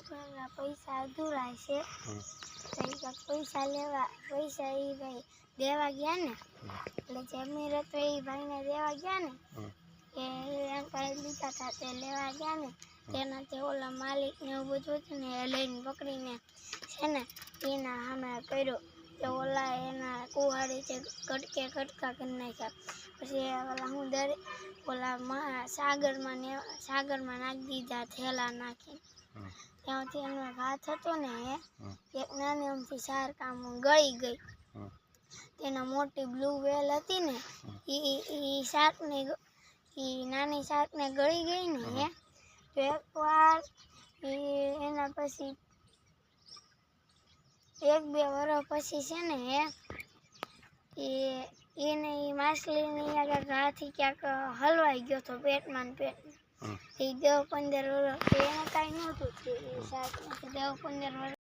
છોકરાના પૈસા અધૂરા છે તો પૈસા એ ભાઈ દેવા ગયા ને એટલે જે અમીર હતો એ ભાઈને દેવા ગયા ને એ એમ કઈ લીધા હતા તે લેવા ગયા ને તેનાથી ઓલા માલિક ને એવું બધું હતું ને એ લઈને પકડીને છે ને એના સામે કર્યો તે ઓલા એના કુહાડી છે કટકા કરી નાખ્યા પછી ઓલા હું ઓલા સાગરમાં નાખી દીધા થેલા નાખી ત્યાંથી એનો હાથ હતો ને એક નાની અમથી શાર્ક ગળી ગઈ તેના મોટી બ્લુ વેલ હતી ને એ નાની શાર્કને ગળી ગઈ ને તો એકવાર એના પછી 1-2 વર્ષ પછી છે ને એને માછલીની આગળ હાથી ક્યાંક હલવાઈ ગયો હતો પેટમાં એ 10-15 વર્ષ એને કાંઈ નહોતું થયું એ શાર્કને 10-15 વર્ષ